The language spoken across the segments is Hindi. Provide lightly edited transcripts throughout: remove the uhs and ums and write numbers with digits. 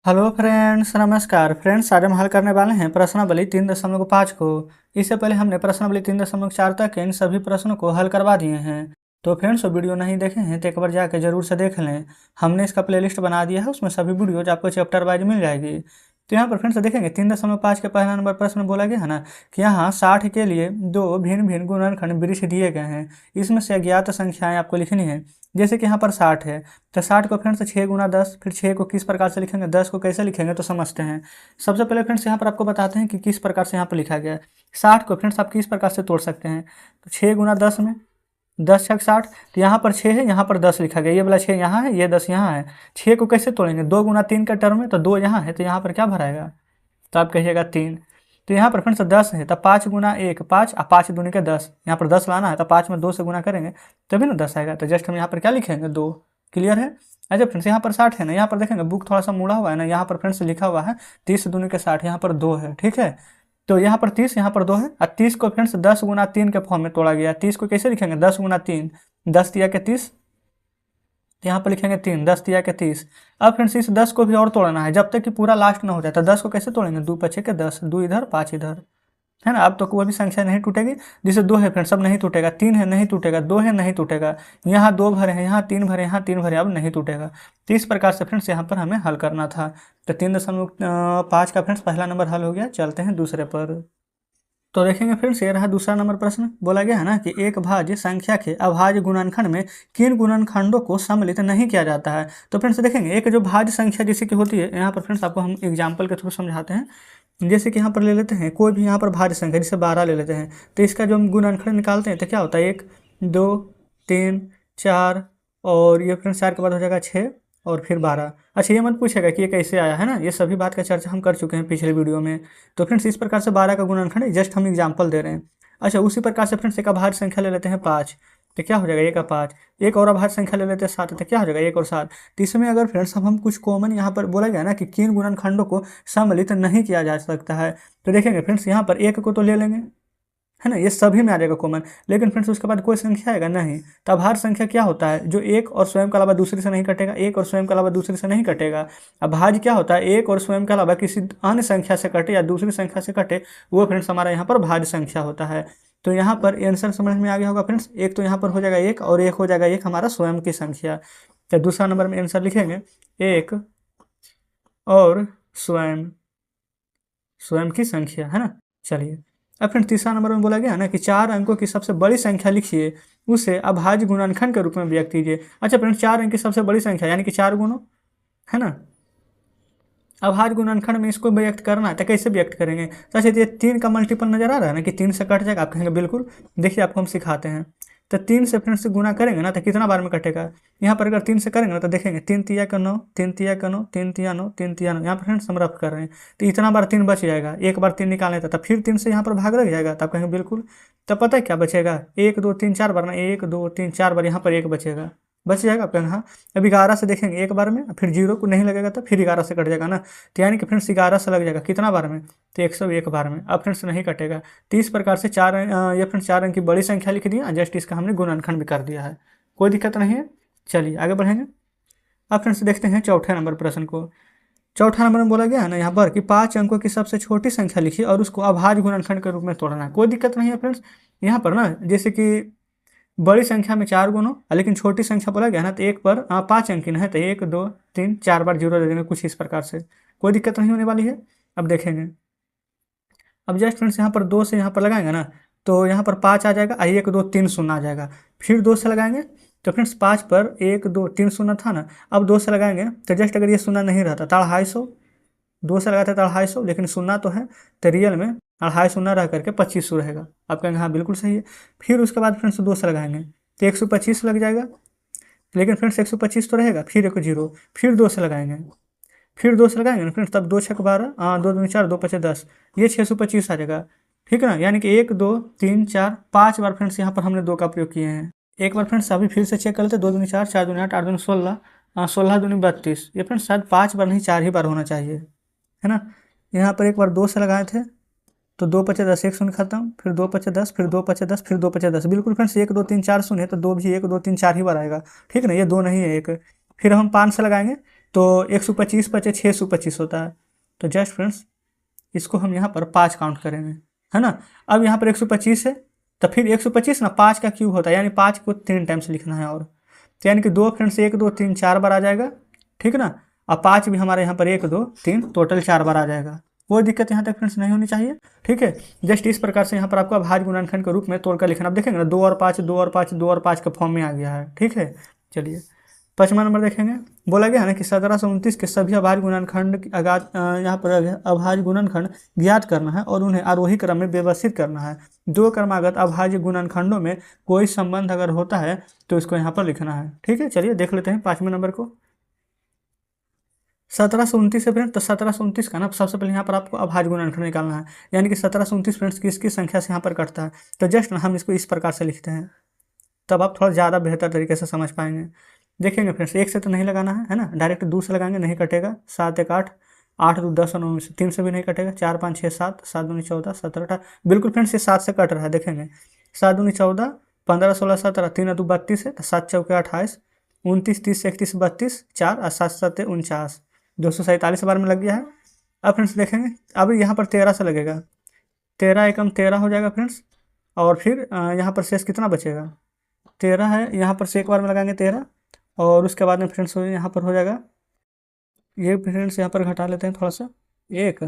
हेलो फ्रेंड्स, नमस्कार फ्रेंड्स। आज हम हल करने वाले हैं प्रश्नावली 3.5 को। इससे पहले हमने प्रश्नावली 3.4 तक के इन सभी प्रश्नों को हल करवा दिए हैं। तो फ्रेंड्स, वीडियो नहीं देखे हैं तो एक बार जाकर जरूर से देख लें। हमने इसका प्लेलिस्ट बना दिया है, उसमें सभी वीडियोज आपको चैप्टर वाइज मिल जाएगी। तो यहाँ पर फ्रेंड्स देखेंगे 3.5 के पहला नंबर प्रश्न बोला गया है ना कि यहाँ 60 के लिए दो भिन्न भिन्न गुणनखंड वृक्ष दिए गए हैं। इसमें से अज्ञात संख्याएं आपको लिखनी है। जैसे कि यहाँ पर 60 है तो 60 को फ्रेंड्स 6 गुना 10, फिर 6 को किस प्रकार से लिखेंगे, 10 को कैसे लिखेंगे तो समझते हैं। सबसे पहले फ्रेंड्स यहाँ पर आपको बताते हैं कि किस प्रकार से यहाँ पर लिखा गया है। 60 को फ्रेंड्स आप किस प्रकार से तोड़ सकते हैं। तो 6 गुना 10 में 10 छक 60, तो यहाँ पर 6 है, यहाँ पर 10 लिखा गया। ये वाला 6 यहाँ है, ये 10 यहाँ है। 6 को कैसे तोड़ेंगे, 2 गुना 3 का टर्म है, तो 2 यहाँ है, तो यहाँ पर क्या भराएगा, तो आप कहिएगा 3। तो यहाँ पर फ्रेंड्स 10 है तो 5 गुना 1 5, 5 दूनी के 10। यहाँ पर 10 लाना है तो 5 में 2 से गुना करेंगे तभी ना 10 आएगा। तो जस्ट हम यहाँ पर क्या लिखेंगे, 2। क्लियर है। अच्छा फ्रेंड्स, यहाँ पर 60 है ना, यहाँ पर देखेंगे बुक थोड़ा सा मुड़ा हुआ है ना, यहाँ पर फ्रेंड्स लिखा हुआ है 30 दूनी के 60, यहाँ पर 2 है। ठीक है, तो यहाँ पर 30, यहाँ पर 2 है। और 30 को फ्रेंड्स 10 गुना 3 के फॉर्म में तोड़ा गया। 30 को कैसे लिखेंगे, 10 गुना 3, 10 तिया के 30, तो यहाँ पर लिखेंगे 3, 10 तिया के 30। अब फ्रेंड्स इस 10 को भी और तोड़ना है जब तक कि पूरा लास्ट ना हो जाए। तो 10 को कैसे तोड़ेंगे, 2 पछे के 10, 2 इधर 5 इधर, है ना। अब तो कोई भी संख्या नहीं टूटेगी। जैसे 2 है फ्रेंड्स अब नहीं टूटेगा, 3 है नहीं टूटेगा, 2 है नहीं टूटेगा, यहाँ 2 भरे हैं, यहाँ 3 भरे, यहाँ 3 भरे, अब नहीं टूटेगा। तो इस प्रकार से फ्रेंड्स यहाँ पर हमें हल करना था। तो 3.5 का फ्रेंड्स पहला नंबर हल हो गया। चलते हैं दूसरे पर। तो देखेंगे फ्रेंड्स, ये रहा दूसरा नंबर प्रश्न। बोला गया है ना कि एक भाज्य संख्या के अभाज्य गुणनखंड में किन गुणनखंडों को सम्मिलित नहीं किया जाता है। तो फ्रेंड्स देखेंगे एक जो भाज्य संख्या जैसे कि होती है, यहाँ पर फ्रेंड्स आपको हम एग्जाम्पल के थ्रू समझाते हैं। जैसे कि यहाँ पर ले लेते हैं कोई भी यहाँ पर भाज्य संख्या, जैसे 12 ले लेते हैं, तो इसका जो हम गुणनखंड निकालते हैं तो क्या होता है, 1 2 3 4, और ये फ्रेंड्स 4 के बाद हो जाएगा 6 और फिर 12। अच्छा ये मत पूछेगा कि ये कैसे आया, है ना, ये सभी बात का चर्चा हम कर चुके हैं पिछले वीडियो में। तो फ्रेंड्स इस प्रकार से 12 का गुणनखंड जस्ट हम एग्जाम्पल दे रहे हैं। अच्छा उसी प्रकार से फ्रेंड्स एक अभाज्य संख्या ले लेते हैं 5, तो क्या हो जाएगा, 1 का 5। एक और अभाज्य संख्या ले लेते हैं 7, तो क्या हो जाएगा, 1 और 7। तो इसमें अगर फ्रेंड्स हम कुछ कॉमन यहाँ पर बोला गया ना कि किन गुणनखंडों को सम्मिलित नहीं किया जा सकता है, तो देखेंगे फ्रेंड्स यहाँ पर 1 को तो ले लेंगे, है ना, ये सभी में आ जाएगा कॉमन। लेकिन फ्रेंड्स उसके बाद कोई संख्या आएगा नहीं। तो अभाज्य संख्या क्या होता है, जो एक और स्वयं के अलावा दूसरे से नहीं कटेगा, एक और स्वयं के अलावा दूसरे से नहीं कटेगा। अभाज्य क्या होता है, एक और स्वयं के अलावा किसी अन्य संख्या से कटे या दूसरी संख्या से कटे, वो फ्रेंड्स हमारा यहाँ पर भाज्य संख्या होता है। तो यहाँ पर आंसर समझ में आ गया होगा फ्रेंड्स। एक तो यहाँ पर हो जाएगा 1 और एक हो जाएगा 1 हमारा स्वयं की संख्या। तो दूसरा नंबर में आंसर लिखेंगे 1 और स्वयं, स्वयं की संख्या, है ना। चलिए अब फ्रेंड तीसरा नंबर में बोला गया है ना कि 4 अंकों की सबसे बड़ी संख्या लिखिए, उसे अभाज्य गुणनखंड के रूप में व्यक्त कीजिए। अच्छा फ्रेंड 4 अंक की सबसे बड़ी संख्या यानी कि 4 गुणों, है ना। अभाज्य गुणनखंड में इसको व्यक्त करना है तो कैसे व्यक्त करेंगे। तो अच्छा ये 3 का मल्टीपल नजर आ रहा है ना कि 3 से कट जाएगा, आप कहेंगे बिल्कुल, देखिए आपको हम सिखाते हैं। तो 3 से फ्रेंड से गुना करेंगे ना तो कितना बार में कटेगा, यहाँ पर अगर 3 से करेंगे ना तो देखेंगे 3 तिया का 9, 3 तिया का 9, 3 तिया 9, 3 तिया 9, यहाँ पर फ्रेंड्स हम रफ कर रहे हैं। तो इतना बार 3 बच जाएगा, एक बार 3 निकालने था, फिर 3 से यहाँ पर भाग लग जाएगा, तब कहेंगे बिल्कुल। तब पता है क्या बचेगा, 1 2 3 4 बार ना, 1 2 3 4 बार यहाँ पर 1 बचेगा, बच जाएगा आपका। हाँ अब 11 से देखेंगे एक बार में, फिर 0 को नहीं लगेगा तो फिर 11 से कट जाएगा ना। तो यानी कि फ्रेंड्स 11 से लग जाएगा कितना बार में, तो 101 बार में। अब फ्रेंड्स नहीं कटेगा। तो इस प्रकार से ये फ्रेंड्स 4 अंक की बड़ी संख्या लिख दिया, जस्ट इसका हमने गुणनखंड भी कर दिया है, कोई दिक्कत नहीं है। चलिए आगे बढ़ेंगे। अब फ्रेंड्स देखते हैं चौथे नंबर प्रश्न को। चौथा नंबर में बोला गया है ना यहाँ पर कि 5 अंकों की सबसे छोटी संख्या लिखिए और उसको अभाज्य गुणनखंड के रूप में तोड़ना है। कोई दिक्कत नहीं है फ्रेंड्स। यहाँ पर ना जैसे कि बड़ी संख्या में 4 गुणों, लेकिन छोटी संख्या बोला गया ना तो एक पर 5 अंक है, तो 1 2 3 4 बार 0 दे देंगे, कुछ इस प्रकार से, कोई दिक्कत नहीं होने वाली है। अब देखेंगे, अब जस्ट फ्रेंड्स यहाँ पर 2 से यहाँ पर लगाएंगे ना तो यहाँ पर 5 आ जाएगा, 1 2 3 शून्य आ जाएगा। फिर 2 से लगाएंगे तो फ्रेंड्स 5 पर 1 2 3 शून्य था ना, अब 2 से लगाएंगे तो जस्ट अगर ये शून्य नहीं रहता तो 250, 2 से लगाते तो 250, लेकिन शून्य तो है तो रियल में 250 शून्य रह करके 2500 रहेगा। आप कहेंगे हाँ बिल्कुल सही है। फिर उसके बाद फ्रेंड्स 2 से लगाएंगे तो 125 लग जाएगा, लेकिन फ्रेंड्स 125 तो रहेगा, फिर एक 0, फिर 2 से लगाएंगे, फिर 2 से लगाएंगे ना फ्रेंड्स, तब 2 6 12, 2 2 4, 2 5 10, ये 625 आ जाएगा। ठीक है ना, यानी कि 1 2 3 4 5 बार फ्रेंड्स यहाँ पर हमने 2 का प्रयोग किए हैं। एक बार फ्रेंड्स अभी फिर से चेक कर लेते, 2 दूनी 4, 4 दूनी 8, 8 दूनी 16, 16 दूनी 32, ये फ्रेंड्स शायद 5 बार नहीं 4 ही बार होना चाहिए, है ना। यहाँ पर एक बार 2 से लगाए थे तो 2 5 10, 1 शून्य खत्म, फिर 2 5 10, फिर 2 5 10, फिर 2 5 10, बिल्कुल फ्रेंड्स 1 2 3 4 शून्य है तो 2 भी 1 2 3 4 ही बार आएगा। ठीक है ना, ये 2 नहीं है 1। फिर हम 5 से लगाएंगे तो 125 बचे 625 होता है। तो जस्ट फ्रेंड्स इसको हम यहाँ पर 5 काउंट करेंगे, है ना। अब यहाँ पर 125 है, तो फिर 125 ना 5 का क्यूब होता है, यानी 5 को 3 टाइम से लिखना है। और तो यानी कि 2 फ्रेंड्स 1 2 3 4 बार आ जाएगा, ठीक ना। अब 5 भी हमारे यहाँ पर 1 2 3 टोटल 4 बार आ जाएगा। कोई दिक्कत यहाँ तक फ्रेंड्स नहीं होनी चाहिए, ठीक है। जस्ट इस प्रकार से यहाँ पर आपको अभाज्य गुणनखंड के रूप में तोड़कर लिखना। आप देखेंगे ना 2 और 5 2 और 5 2 और 5 के फॉर्म में आ गया है, ठीक है। चलिए 5वां नंबर देखेंगे। बोला गया है ना कि 1729 के सभी अभाज्य गुणनखंड यहाँ पर अभाज्य गुणनखंड ज्ञात करना है और उन्हें आरोही क्रम में व्यवस्थित करना है। दो क्रमागत अभाज्य गुणनखंडों में कोई संबंध अगर होता है तो इसको यहाँ पर लिखना है, ठीक है। चलिए देख लेते हैं 5वें नंबर को। 1729 से फ्रेंड्स, तो 1729 का ना सबसे पहले यहाँ पर आपको अभाज्य गुणनखंड निकालना है, यानी कि 1729 फ्रेंड्स किसकी संख्या से यहाँ पर कटता है। तो जस्ट ना हम इसको इस प्रकार से लिखते हैं, तब आप थोड़ा ज़्यादा बेहतर तरीके से समझ पाएंगे। देखेंगे फ्रेंड्स 1 से तो नहीं लगाना है ना, डायरेक्ट 2 से लगाएंगे, नहीं कटेगा। 7 1 8 8 2 10 और 9 3 से भी नहीं कटेगा। 4 5 6 7 7 2 14 17 18, बिल्कुल फ्रेंड्स ये 7 से कट रहा है। देखेंगे 7 2 14 15 16 17 3 2 32 है, 7 चौके 28 29 30 31 32 4 और 7 7 49 247 बार में लग गया है। अब फ्रेंड्स देखेंगे अब यहाँ पर 13 से लगेगा, 13 एकम 13 हो जाएगा फ्रेंड्स। और फिर यहाँ पर शेष कितना बचेगा, 13 है, यहाँ पर से एक बार में लगाएंगे 13 और उसके बाद में फ्रेंड्स यहाँ पर हो जाएगा, ये फ्रेंड्स यहाँ पर घटा लेते हैं थोड़ा सा, 1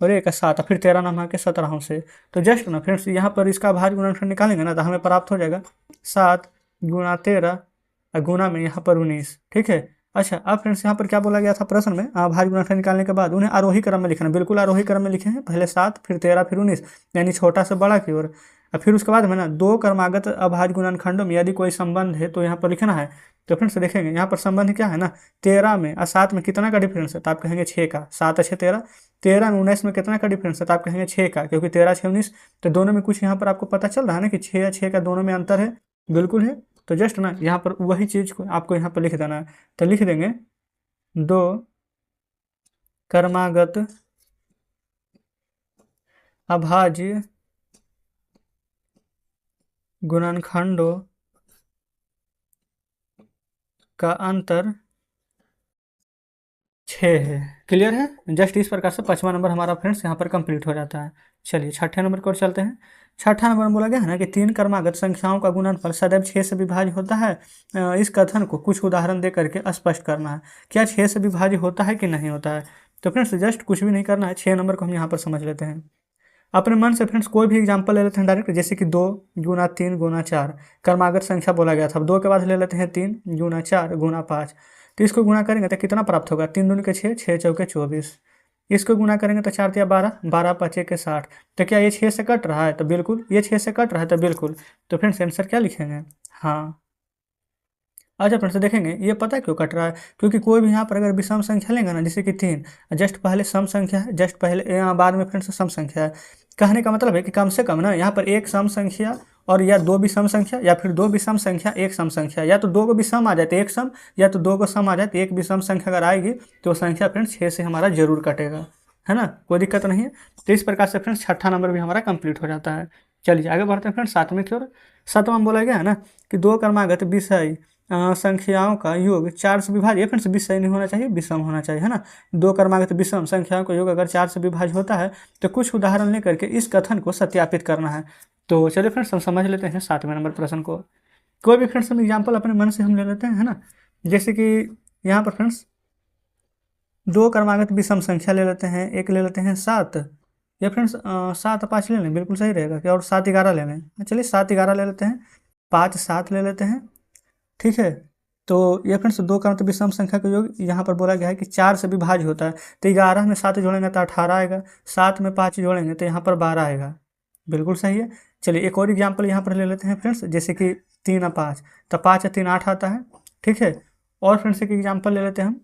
और 1 7, फिर 13 नंबर के 17 से। तो जस्ट ना फ्रेंड्स यहाँ पर इसका अभाज्य गुणनखंड निकालेंगे ना तो हमें प्राप्त हो जाएगा 7 गुणा 13 और गुणा में यहाँ पर 19, ठीक है। अच्छा अब फ्रेंड्स यहाँ पर क्या बोला गया था प्रश्न में, अभाज्य गुणनखंड निकालने के बाद उन्हें आरोही क्रम में लिखना। बिल्कुल आरोही क्रम में लिखे हैं, पहले 7 फिर 13 फिर 19, यानी छोटा से बड़ा की ओर। और फिर उसके बाद में ना दो क्रमागत अभाज्य गुणनखंडों में यदि कोई संबंध है तो यहाँ पर लिखना है। तो फ्रेंड्स देखेंगे यहाँ पर संबंध क्या है ना, 13 में और 7 में कितना का डिफरेंस है, तो आप कहेंगे 6 का। 7 6 13, 13 में 19 में कितना का डिफरेंस है, तो आप कहेंगे 6 का, क्योंकि 13 6 19। तो दोनों में कुछ यहाँ पर आपको पता चल रहा है ना कि 6 या 6 का दोनों में अंतर है, बिल्कुल है। तो जस्ट ना यहाँ पर वही चीज़ को आपको यहाँ पर लिख देना है। तो लिख देंगे दो क्रमागत अभाज्य गुणनखंडों का अंतर 6 है। क्लियर है। जस्ट इस प्रकार से 5वां नंबर हमारा फ्रेंड्स यहाँ पर कंप्लीट हो जाता है। चलिए 6ठे नंबर की ओर चलते हैं। 6ठा नंबर में बोला गया है ना कि 3 क्रमागत संख्याओं का गुणनफल सदैव 6 से विभाज्य होता है। इस कथन को कुछ उदाहरण दे करके स्पष्ट करना है। क्या 6 से विभाज्य होता है कि नहीं होता है। तो फ्रेंड्स जस्ट कुछ भी नहीं करना है, 6 नंबर को हम यहाँ पर समझ लेते हैं अपने मन से। फ्रेंड्स कोई भी एग्जाम्पल ले लेते हैं डायरेक्ट, जैसे कि 2 गुना 3 गुना 4 क्रमागत संख्या बोला गया था। अब 2 के बाद ले लेते हैं 3 गुना 4 गुना 5। तो इसको गुणा करेंगे तो कितना प्राप्त होगा, 3 दूनी के 6 6 चौके 24। इसको गुणा करेंगे तो 4 तिया 12 12 5 के 60। तो क्या ये 6 से कट रहा है, तो बिल्कुल। ये 6 से कट रहा है तो बिल्कुल। तो फ्रेंड्स आंसर क्या लिखेंगे, हाँ। अच्छा फ्रेंड्स देखेंगे ये पता है क्यों कट रहा है, क्योंकि कोई भी यहाँ पर अगर विषम संख्या लेंगे ना, जैसे कि 3 जस्ट पहले सम संख्या है, जस्ट पहले बाद में फ्रेंड्स सम संख्या है। कहने का मतलब है कि कम से कम ना यहाँ पर एक सम संख्या और या 2 विषम संख्या, या फिर 2 विषम संख्या 1 सम संख्या, या तो 2 को विषम आ जाते 1 सम, या तो 2 को सम आ जाते 1 विषम संख्या अगर आएगी तो संख्या फ्रेंड्स 6 से हमारा जरूर कटेगा, है ना, कोई दिक्कत नहीं है। तो इस प्रकार से फ्रेंड्स 6ठा नंबर भी हमारा कंप्लीट हो जाता है। चलिए आगे बढ़ते हैं फ्रेंड्स 7वें की ओर। 7वां में बोला गया है ना कि 2 क्रमागत विषय संख्याओं का योग 4 से विभाज्य। ये फ्रेंड्स विषय नहीं होना चाहिए, विषम होना चाहिए, है ना। 2 क्रमागत विषम संख्याओं का योग अगर 4 से विभाज्य होता है तो कुछ उदाहरण लेकर के इस कथन को सत्यापित करना है। तो चलिए फ्रेंड्स हम समझ लेते हैं 7वें नंबर प्रश्न को। कोई भी फ्रेंड्स हम एग्जाम्पल अपने मन से हम ले लेते हैं, है ना। जैसे कि यहाँ पर फ्रेंड्स 2 क्रमागत विषम संख्या ले लेते हैं, एक ले लेते हैं 7। ये फ्रेंड्स 7 5 ले लें, बिल्कुल सही रहेगा क्या, और 7 11 ले लें। चलिए 7 11 ले लेते हैं, 5 7 ले लेते हैं, ठीक है। तो ये फ्रेंड्स 2 क्रमागत विषम संख्या का योग यहाँ पर बोला गया है कि 4 से विभाज्य होता है। तो 11 में 7 जोड़ेंगे तो 18 आएगा, 7 में 5 जोड़ेंगे तो यहाँ पर 12 आएगा, बिल्कुल सही है। चलिए एक और एग्जाम्पल यहाँ पर ले लेते हैं फ्रेंड्स, जैसे कि 3 और 5, तो 5 और 3 8 आता है, ठीक है। और फ्रेंड्स एक एग्जाम्पल ले लेते हैं हम,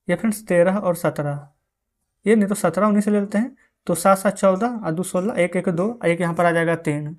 ये फ्रेंड्स 13 और 17, ये नहीं तो 17 19 ले लेते हैं। तो 7 7 14 और 2 16, 1 1 2, एक यहाँ पर आ जाएगा 3।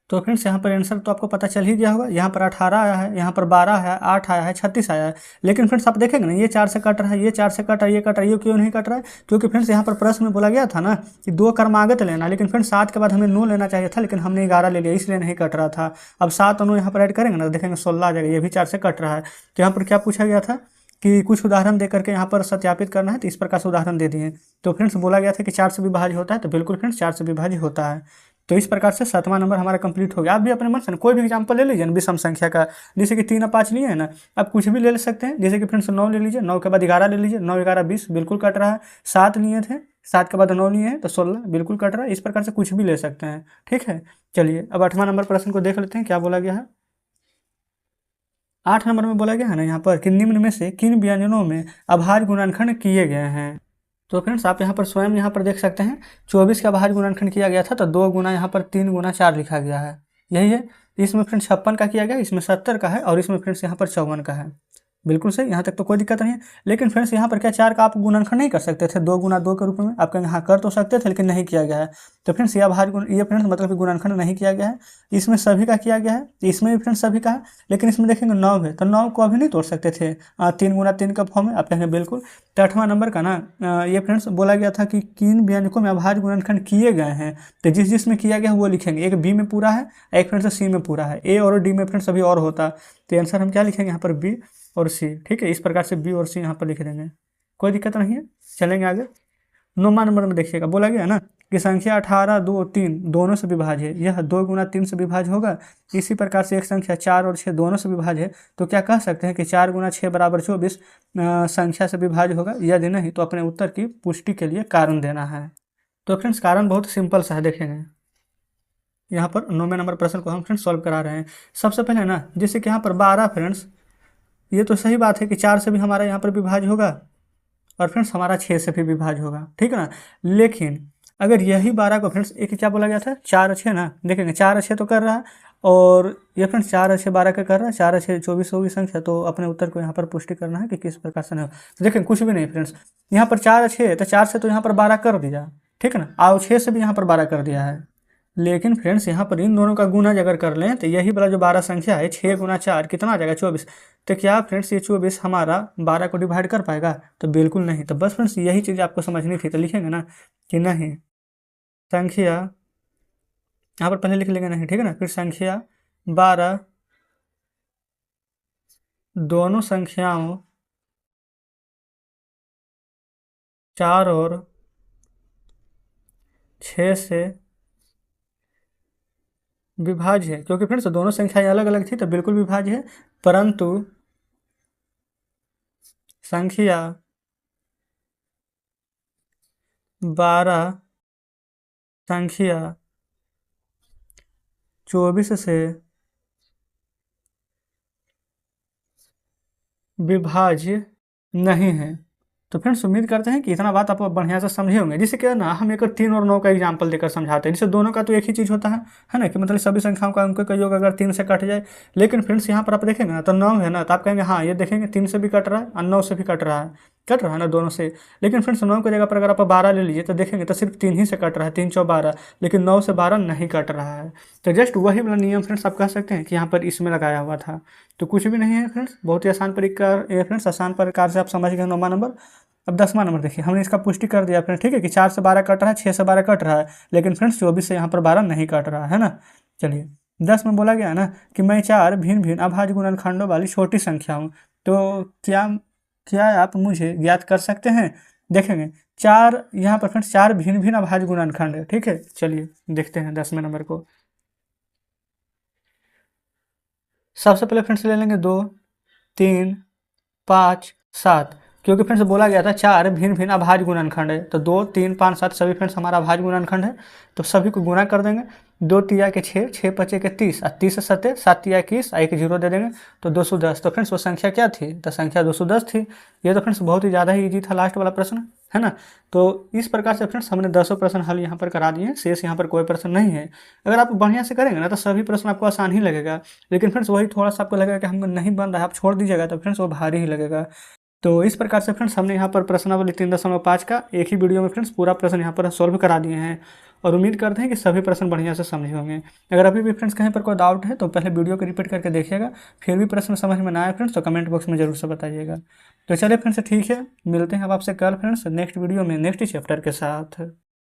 तो फ्रेंड्स यहाँ पर आंसर तो आपको पता चल ही गया होगा। यहाँ पर 18 आया है, यहाँ पर 12 है, 8 आया है, 36 आया है। लेकिन फ्रेंड्स आप देखेंगे ना ये 4 से कट रहा है, ये 4 से कट रहा है, ये कट रहा है, ये क्यों नहीं कट रहा है, क्योंकि फ्रेंड्स यहाँ पर प्रश्न में बोला गया था ना कि 2 क्रमागत लेना, लेकिन फ्रेंड्स 7 के बाद हमें 9 लेना चाहिए था, लेकिन हमने 11 ले लिया, इसलिए नहीं कट रहा था। अब 7 और 9 यहाँ पर ऐड करेंगे ना, देखेंगे 16 आ जाएगा, ये भी 4 से कट रहा है। तो यहाँ पर क्या पूछा गया था कि कुछ उदाहरण दे करके यहाँ पर सत्यापित करना है, तो इस प्रकार से उदाहरण दे दिए। तो फ्रेंड्स बोला गया था कि 4 से विभाज्य होता है, तो बिल्कुल फ्रेंड्स 4 से विभाज्य होता है। तो इस प्रकार से 7वां नंबर हमारा कंप्लीट हो गया। आप भी अपने मन से कोई भी एग्जाम्पल ले लीजिए ना विषम संख्या का, जैसे कि 3 और 5 लिए है ना, आप कुछ भी ले सकते हैं। जैसे कि फ्रेंड्स 9 ले लीजिए, 9 के बाद 11 ले लीजिए, 9 11 20 बिल्कुल कट रहा है। 7 लिए थे, 7 के बाद 9 लिए हैं तो 16 बिल्कुल कट रहा है। इस प्रकार से कुछ भी ले सकते हैं, ठीक है। चलिए अब 8वां नंबर प्रश्न को देख लेते हैं क्या बोला गया है। 8 नंबर में बोला गया है ना यहाँ पर कि निम्न में से किन व्यंजनों में अभाज्य गुणनखंड किए गए हैं। तो फ्रेंड्स आप यहाँ पर स्वयं यहाँ पर देख सकते हैं 24 का अभाज्य गुणनखंड किया गया था, तो 2 गुना यहाँ पर 3 गुना 4 लिखा गया है, यही है। इसमें फ्रेंड्स 56 का किया गया, इसमें 70 का है, और इसमें फ्रेंड्स यहाँ पर 54 का है। बिल्कुल सही, यहाँ तक तो कोई दिक्कत नहीं है। लेकिन फ्रेंड्स यहाँ पर क्या 4 का आप गुणनखंड नहीं कर सकते थे 2 गुना 2 के रूप में? आप कहेंगे हाँ कर तो सकते थे, लेकिन नहीं किया गया है। तो फ्रेंड्स ये अभाज्य गुण, ये फ्रेंड्स मतलब कि गुणनखंड नहीं किया गया है। इसमें सभी का किया गया है, इसमें भी फ्रेंड्स सभी का है, लेकिन इसमें देखेंगे 9 है, तो 9 को अभी नहीं तोड़ सकते थे 3 गुना 3 का फॉर्म है। आप कहेंगे बिल्कुल। तो 8वां नंबर का ना ये फ्रेंड्स बोला गया था कि किन व्यंजकों में अभाज्य गुणनखंड किए गए हैं, तो जिस जिसमें किया गया है वो लिखेंगे। एक बी में पूरा है, एक फ्रेंड्स सी में पूरा है, ए और डी में फ्रेंड्स अभी और होता। तो आंसर हम क्या लिखेंगे यहाँ पर बी और सी, ठीक है। इस प्रकार से बी और सी यहाँ पर लिख देंगे, कोई दिक्कत नहीं है। चलेंगे आगे। 9वां नंबर में देखिएगा, बोला गया है ना कि संख्या 18 2 3 दोनों से विभाज्य है, यह 2 गुना 3 से विभाज्य होगा। इसी प्रकार से एक संख्या 4 और 6 दोनों से विभाज्य है, तो क्या कह सकते हैं कि 4 गुना 6 बराबर 24 संख्या से विभाज्य होगा। यदि नहीं तो अपने उत्तर की पुष्टि के लिए कारण देना है। तो फ्रेंड्स कारण बहुत सिंपल सा है, देखेंगे यहाँ पर 9वें नंबर प्रश्न को हम फ्रेंड्स सॉल्व करा रहे हैं। सबसे पहले ना जैसे कि यहाँ पर 12 फ्रेंड्स, ये तो सही बात है कि 4 से भी हमारा यहाँ पर विभाज्य होगा, और फ्रेंड्स हमारा 6 से भी विभाज्य होगा, ठीक है ना। लेकिन अगर यही 12 को फ्रेंड्स एक क्या बोला गया था 4 6 ना, देखेंगे 4 6 तो कर रहा है, और ये फ्रेंड्स 4 6 12 का कर रहा है, 4 6 24 होगी संख्या। तो अपने उत्तर को यहाँ पर पुष्टि करना है कि किस प्रकार से नहीं हो। तो देखें कुछ भी नहीं फ्रेंड्स, यहाँ पर 4 6 तो 4 से तो यहाँ पर 12 कर दिया, ठीक है ना, और 6 से भी यहाँ पर 12 कर दिया है। लेकिन फ्रेंड्स यहाँ पर इन दोनों का गुना अगर कर लें तो यही वाला जो 12 संख्या है 6 गुना 4 कितना आ जाएगा 24। तो क्या फ्रेंड्स ये 24 हमारा 12 को डिवाइड कर पाएगा? तो बिल्कुल नहीं। तो बस फ्रेंड्स यही चीज़ आपको समझनी थी। तो लिखेंगे ना कि नहीं संख्या, यहाँ पर पहले लिख लेंगे नहीं, ठीक है ना। फिर संख्या 12 दोनों संख्याओं 4 और 6 से विभाज्य है, क्योंकि फ्रेंड्स दोनों संख्याएं अलग अलग थी तो बिल्कुल विभाज्य है। परंतु संख्या 12 संख्या 24 से विभाज्य नहीं है। तो फ्रेंड्स उम्मीद करते हैं कि इतना बात आप बढ़िया से समझे होंगे। जिससे क्या ना हम एक 3 और 9 का एग्जाम्पल देकर समझाते हैं, जिससे दोनों का तो एक ही चीज़ होता है ना, कि मतलब सभी संख्याओं का अंक का योग अगर 3 से कट जाए। लेकिन फ्रेंड्स यहाँ पर आप देखेंगे ना तो 9 है ना, तो आप कहेंगे हाँ ये देखेंगे 3 से भी कट रहा है और 9 से भी कट रहा है ना दोनों से। लेकिन फ्रेंड्स 9 की जगह पर अगर आप 12 ले लीजिए तो देखेंगे तो सिर्फ 3 ही से कट रहा है, 3 4 12, लेकिन 9 से 12 नहीं कट रहा है। तो जस्ट वही वाला नियम फ्रेंड्स आप कह सकते हैं कि यहाँ पर इसमें लगाया हुआ था। तो कुछ भी नहीं है फ्रेंड्स, बहुत ही आसान प्रकार फ्रेंड्स, आसान प्रकार से आप समझ गए 9वां नंबर। अब 10वां नंबर देखिए, हमने इसका पुष्टि कर दिया फ्रेंड्स, ठीक है कि 4 से 12 कट रहा है, 6 से 12 कट रहा है, लेकिन फ्रेंड्स 24 से यहाँ पर 12 नहीं कट रहा है ना। चलिए 10 में बोला गया ना कि मैं 4 भिन्न भिन्न अभाज्य गुणनखंडों वाली छोटी संख्या हूँ, तो क्या आप मुझे ज्ञात कर सकते हैं। देखेंगे 4 यहाँ पर फ्रेंड्स 4 भिन्न भिन्न अभाज्य गुणनखंड है, ठीक है। चलिए देखते हैं 10वें नंबर को। सबसे पहले फ्रेंड्स ले लेंगे 2 3 5 7, क्योंकि फ्रेंड्स बोला गया था 4 भिन्न भिन्न अभाज्य गुणनखंड है, तो 2 3 5 7 सभी फ्रेंड्स हमारा अभाज्य गुणनखंड है। तो सभी को गुना कर देंगे, 2 तिया के 6, 6 पचे के 30, और 30 से 7 7 तिया 21, एक 0 दे देंगे तो 210। तो फ्रेंड्स वो संख्या क्या थी? तो संख्या 210 थी। ये तो फ्रेंड्स बहुत ही ज़्यादा ही ईजी था लास्ट वाला प्रश्न, है ना। तो इस प्रकार से फ्रेंड्स हमने 10 प्रश्न हल यहाँ पर करा दिए हैं, शेष यहाँ पर कोई प्रश्न नहीं है। अगर आप बढ़िया से करेंगे ना तो सभी प्रश्न आपको आसान ही लगेगा। लेकिन फ्रेंड्स वही थोड़ा सा आपको लगेगा कि हमको नहीं बन रहा है, आप छोड़ दीजिएगा तो फ्रेंड्स वो भारी ही लगेगा। तो इस प्रकार से फ्रेंड्स हमने यहाँ पर प्रश्नावली 3.5 का एक ही वीडियो में फ्रेंड्स पूरा प्रश्न यहाँ पर सॉल्व करा दिए हैं, और उम्मीद करते हैं कि सभी प्रश्न बढ़िया से समझे होंगे। अगर अभी भी फ्रेंड्स कहीं पर कोई डाउट है तो पहले वीडियो को रिपीट करके देखिएगा, फिर भी प्रश्न समझ में ना आए फ्रेंड्स तो कमेंट बॉक्स में जरूर से बताइएगा। तो चलिए फ्रेंड्स ठीक है, मिलते हैं अब आपसे कल फ्रेंड्स नेक्स्ट वीडियो में नेक्स्ट चैप्टर के साथ।